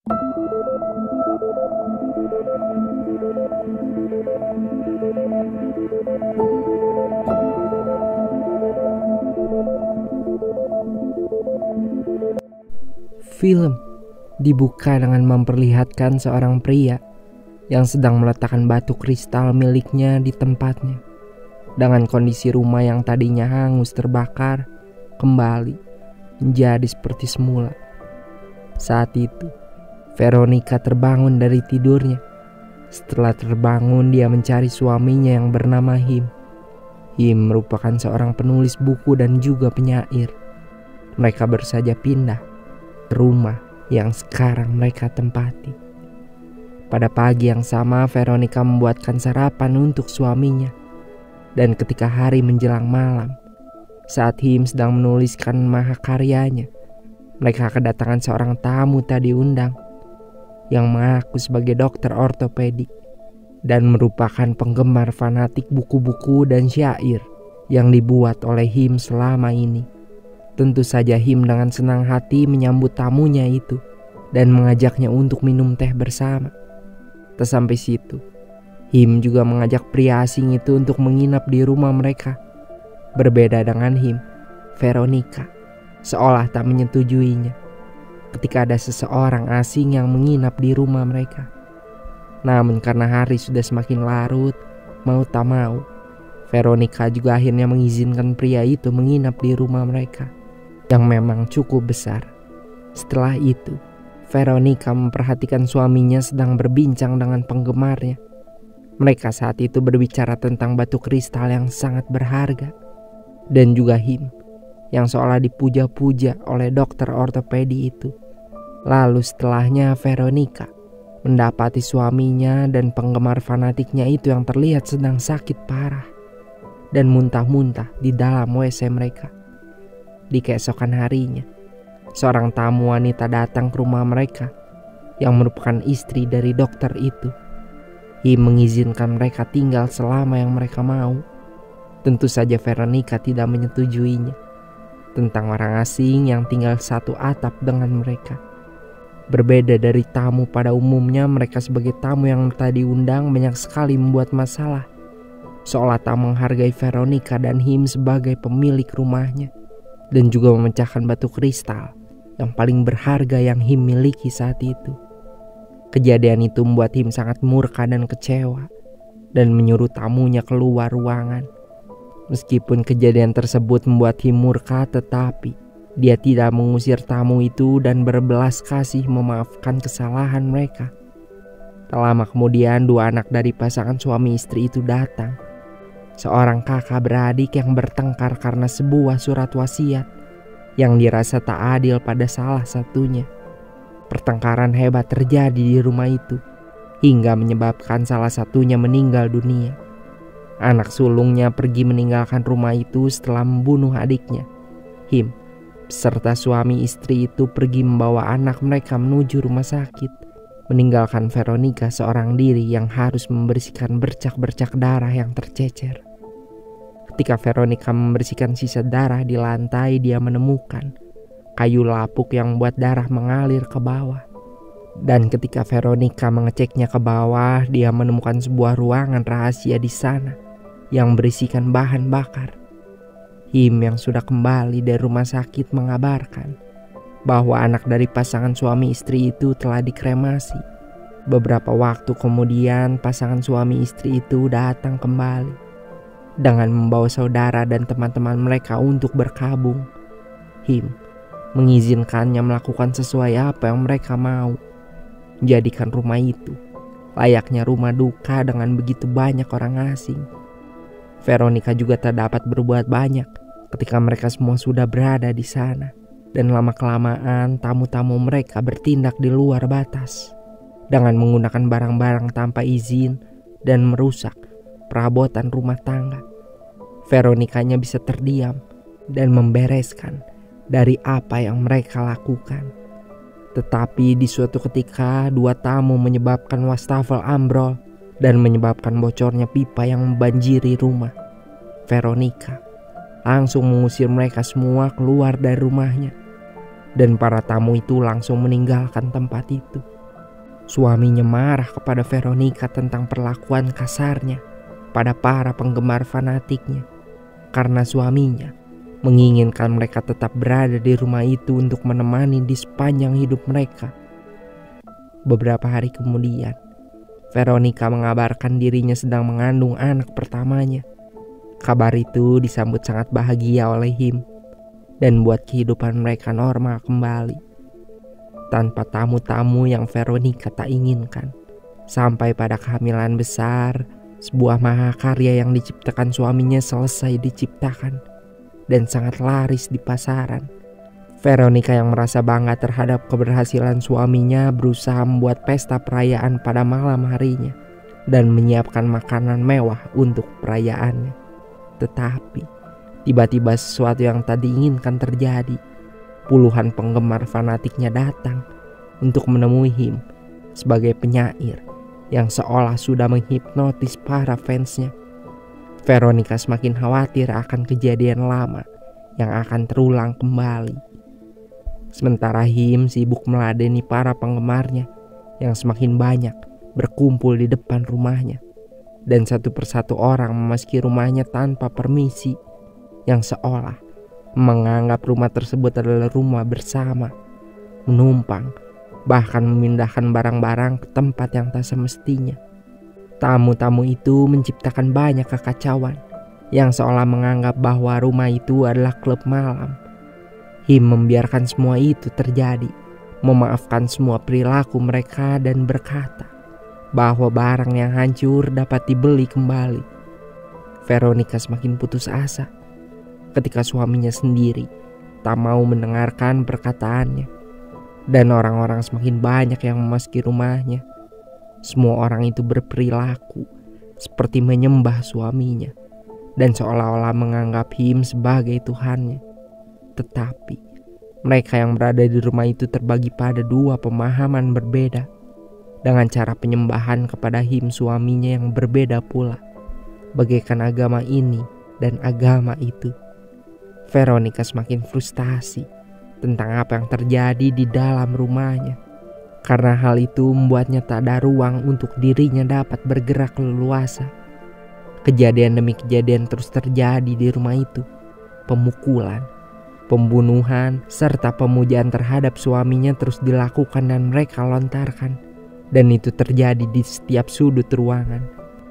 Film dibuka dengan memperlihatkan seorang pria yang sedang meletakkan batu kristal miliknya di tempatnya. Dengan kondisi rumah yang tadinya hangus terbakar kembali menjadi seperti semula. Saat itu Veronica terbangun dari tidurnya. Setelah terbangun, dia mencari suaminya yang bernama Him. Him merupakan seorang penulis buku dan juga penyair. Mereka bersaja pindah ke rumah yang sekarang mereka tempati. Pada pagi yang sama, Veronica membuatkan sarapan untuk suaminya. Dan ketika hari menjelang malam, saat Him sedang menuliskan mahakaryanya, mereka kedatangan seorang tamu tak diundang yang mengaku sebagai dokter ortopedik dan merupakan penggemar fanatik buku-buku dan syair yang dibuat oleh Him selama ini. Tentu saja Him dengan senang hati menyambut tamunya itu dan mengajaknya untuk minum teh bersama. Tak sampai situ, Him juga mengajak pria asing itu untuk menginap di rumah mereka. Berbeda dengan Him, Veronica seolah tak menyetujuinya ketika ada seseorang asing yang menginap di rumah mereka. Namun karena hari sudah semakin larut, mau tak mau, Veronica juga akhirnya mengizinkan pria itu menginap di rumah mereka yang memang cukup besar. Setelah itu, Veronica memperhatikan suaminya sedang berbincang dengan penggemarnya. Mereka saat itu berbicara tentang batu kristal yang sangat berharga. Dan juga Him yang seolah dipuja-puja oleh dokter ortopedi itu. Lalu setelahnya Veronica mendapati suaminya dan penggemar fanatiknya itu yang terlihat sedang sakit parah dan muntah-muntah di dalam WC mereka. Di keesokan harinya, seorang tamu wanita datang ke rumah mereka yang merupakan istri dari dokter itu. Him mengizinkan mereka tinggal selama yang mereka mau. Tentu saja Veronica tidak menyetujuinya tentang orang asing yang tinggal satu atap dengan mereka. Berbeda dari tamu pada umumnya, mereka sebagai tamu yang tak diundang banyak sekali membuat masalah, seolah tak menghargai Veronica dan Him sebagai pemilik rumahnya, dan juga memecahkan batu kristal yang paling berharga yang Him miliki saat itu. Kejadian itu membuat Him sangat murka dan kecewa dan menyuruh tamunya keluar ruangan. Meskipun kejadian tersebut membuat Him murka, tetapi dia tidak mengusir tamu itu dan berbelas kasih memaafkan kesalahan mereka. Tak lama kemudian, dua anak dari pasangan suami istri itu datang. Seorang kakak beradik yang bertengkar karena sebuah surat wasiat yang dirasa tak adil pada salah satunya. Pertengkaran hebat terjadi di rumah itu hingga menyebabkan salah satunya meninggal dunia. Anak sulungnya pergi meninggalkan rumah itu setelah membunuh adiknya. Him beserta suami istri itu pergi membawa anak mereka menuju rumah sakit, meninggalkan Veronica seorang diri yang harus membersihkan bercak-bercak darah yang tercecer. Ketika Veronica membersihkan sisa darah di lantai, dia menemukan kayu lapuk yang membuat darah mengalir ke bawah. Dan ketika Veronica mengeceknya ke bawah, dia menemukan sebuah ruangan rahasia di sana yang berisikan bahan bakar. Him yang sudah kembali dari rumah sakit mengabarkan bahwa anak dari pasangan suami istri itu telah dikremasi. Beberapa waktu kemudian pasangan suami istri itu datang kembali dengan membawa saudara dan teman-teman mereka untuk berkabung. Him mengizinkannya melakukan sesuai apa yang mereka mau, menjadikan rumah itu layaknya rumah duka dengan begitu banyak orang asing. Veronica juga tak dapat berbuat banyak ketika mereka semua sudah berada di sana, dan lama-kelamaan tamu-tamu mereka bertindak di luar batas dengan menggunakan barang-barang tanpa izin dan merusak perabotan rumah tangga. Veronicanya bisa terdiam dan membereskan dari apa yang mereka lakukan. Tetapi di suatu ketika dua tamu menyebabkan wastafel ambrol dan menyebabkan bocornya pipa yang membanjiri rumah. Veronica langsung mengusir mereka semua keluar dari rumahnya, dan para tamu itu langsung meninggalkan tempat itu. Suaminya marah kepada Veronica tentang perlakuan kasarnya pada para penggemar fanatiknya, karena suaminya menginginkan mereka tetap berada di rumah itu untuk menemani di sepanjang hidup mereka. Beberapa hari kemudian, Veronica mengabarkan dirinya sedang mengandung anak pertamanya. Kabar itu disambut sangat bahagia oleh Him dan buat kehidupan mereka normal kembali, tanpa tamu-tamu yang Veronica tak inginkan. Sampai pada kehamilan besar, sebuah mahakarya yang diciptakan suaminya selesai diciptakan dan sangat laris di pasaran. Veronica yang merasa bangga terhadap keberhasilan suaminya berusaha membuat pesta perayaan pada malam harinya dan menyiapkan makanan mewah untuk perayaannya. Tetapi tiba-tiba sesuatu yang tak diinginkan terjadi. Puluhan penggemar fanatiknya datang untuk menemui Him sebagai penyair yang seolah sudah menghipnotis para fansnya. Veronica semakin khawatir akan kejadian lama yang akan terulang kembali. Sementara Him sibuk meladeni para penggemarnya yang semakin banyak berkumpul di depan rumahnya, dan satu persatu orang memasuki rumahnya tanpa permisi, yang seolah menganggap rumah tersebut adalah rumah bersama, menumpang, bahkan memindahkan barang-barang ke tempat yang tak semestinya. Tamu-tamu itu menciptakan banyak kekacauan yang seolah menganggap bahwa rumah itu adalah klub malam. Him membiarkan semua itu terjadi, memaafkan semua perilaku mereka dan berkata bahwa barang yang hancur dapat dibeli kembali. Veronica semakin putus asa ketika suaminya sendiri tak mau mendengarkan perkataannya, dan orang-orang semakin banyak yang memasuki rumahnya. Semua orang itu berperilaku seperti menyembah suaminya dan seolah-olah menganggap Him sebagai Tuhannya. Tetapi mereka yang berada di rumah itu terbagi pada dua pemahaman berbeda, dengan cara penyembahan kepada Him suaminya yang berbeda pula, bagaikan agama ini dan agama itu. Veronica semakin frustasi tentang apa yang terjadi di dalam rumahnya, karena hal itu membuatnya tak ada ruang untuk dirinya dapat bergerak leluasa. Kejadian demi kejadian terus terjadi di rumah itu. Pemukulan, pembunuhan, serta pemujaan terhadap suaminya terus dilakukan dan mereka lontarkan. Dan itu terjadi di setiap sudut ruangan.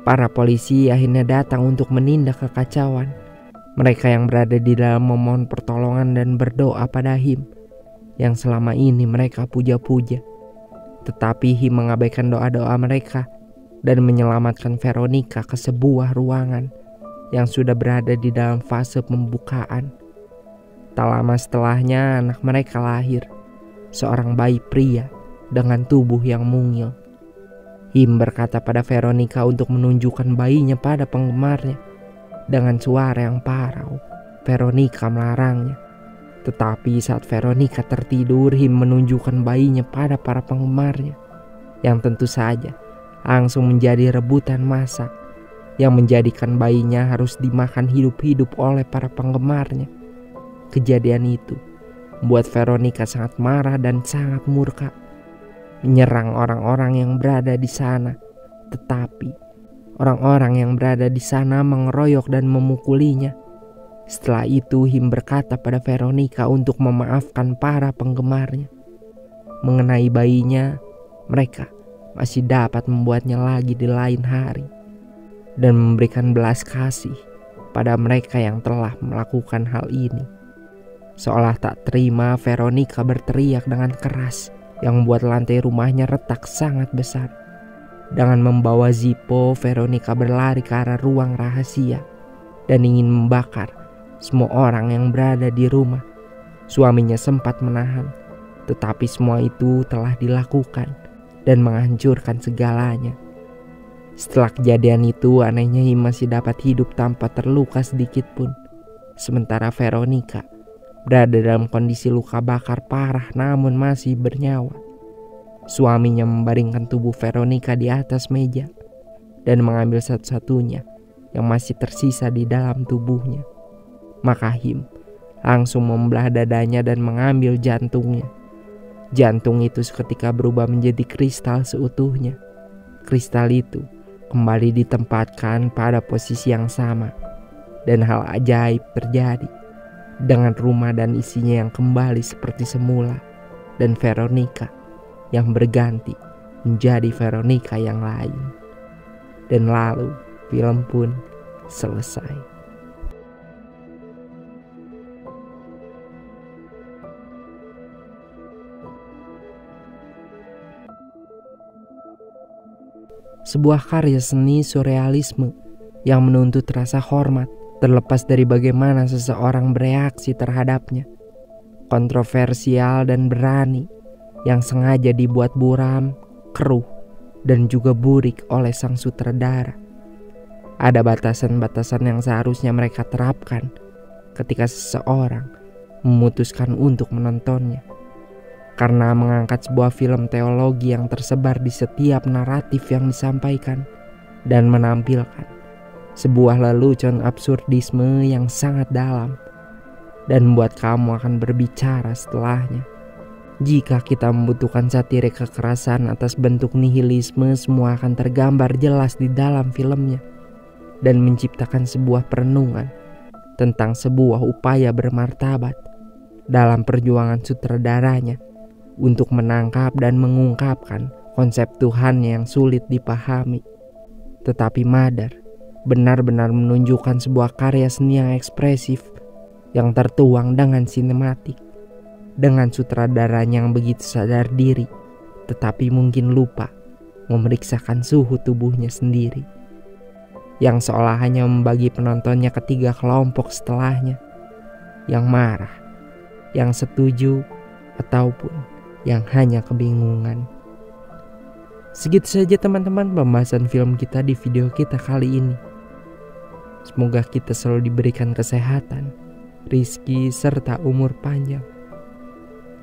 Para polisi akhirnya datang untuk menindak kekacauan. Mereka yang berada di dalam memohon pertolongan dan berdoa pada Him yang selama ini mereka puja-puja. Tetapi Him mengabaikan doa-doa mereka dan menyelamatkan Veronica ke sebuah ruangan yang sudah berada di dalam fase pembukaan. Tak lama setelahnya anak mereka lahir, seorang bayi pria dengan tubuh yang mungil. Him berkata pada Veronica untuk menunjukkan bayinya pada penggemarnya. Dengan suara yang parau, Veronica melarangnya. Tetapi saat Veronica tertidur, Him menunjukkan bayinya pada para penggemarnya, yang tentu saja langsung menjadi rebutan masak, yang menjadikan bayinya harus dimakan hidup-hidup oleh para penggemarnya. Kejadian itu membuat Veronica sangat marah dan sangat murka, menyerang orang-orang yang berada di sana. Tetapi orang-orang yang berada di sana mengeroyok dan memukulinya. Setelah itu Him berkata pada Veronica untuk memaafkan para penggemarnya. Mengenai bayinya, mereka masih dapat membuatnya lagi di lain hari dan memberikan belas kasih pada mereka yang telah melakukan hal ini. Seolah tak terima, Veronica berteriak dengan keras yang membuat lantai rumahnya retak sangat besar. Dengan membawa Zippo, Veronica berlari ke arah ruang rahasia dan ingin membakar semua orang yang berada di rumah. Suaminya sempat menahan, tetapi semua itu telah dilakukan dan menghancurkan segalanya. Setelah kejadian itu, anehnya Him masih dapat hidup tanpa terluka sedikit pun. Sementara Veronica berada dalam kondisi luka bakar parah namun masih bernyawa. Suaminya membaringkan tubuh Veronica di atas meja dan mengambil satu-satunya yang masih tersisa di dalam tubuhnya. Maka Him langsung membelah dadanya dan mengambil jantungnya. Jantung itu seketika berubah menjadi kristal seutuhnya. Kristal itu kembali ditempatkan pada posisi yang sama. Dan hal ajaib terjadi. Dengan rumah dan isinya yang kembali seperti semula. Dan Veronica yang berganti menjadi Veronica yang lain. Dan lalu film pun selesai. Sebuah karya seni surrealisme yang menuntut rasa hormat terlepas dari bagaimana seseorang bereaksi terhadapnya. Kontroversial dan berani yang sengaja dibuat buram, keruh, dan juga burik oleh sang sutradara. Ada batasan-batasan yang seharusnya mereka terapkan ketika seseorang memutuskan untuk menontonnya. Karena mengangkat sebuah film teologi yang tersebar di setiap naratif yang disampaikan dan menampilkan sebuah lelucon absurdisme yang sangat dalam dan membuat kamu akan berbicara setelahnya. Jika kita membutuhkan satirik kekerasan atas bentuk nihilisme, semua akan tergambar jelas di dalam filmnya dan menciptakan sebuah perenungan tentang sebuah upaya bermartabat dalam perjuangan sutradaranya untuk menangkap dan mengungkapkan konsep Tuhan yang sulit dipahami. Tetapi Mother benar-benar menunjukkan sebuah karya seni yang ekspresif, yang tertuang dengan sinematik, dengan sutradaranya yang begitu sadar diri, tetapi mungkin lupa memeriksakan suhu tubuhnya sendiri, yang seolah hanya membagi penontonnya ke 3 kelompok setelahnya, yang marah, yang setuju, ataupun yang hanya kebingungan. Segitu saja teman-teman pembahasan film kita di video kita kali ini. Semoga kita selalu diberikan kesehatan, rizki, serta umur panjang.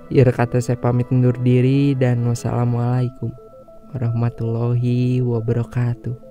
Akhir kata saya pamit undur diri dan wassalamualaikum warahmatullahi wabarakatuh.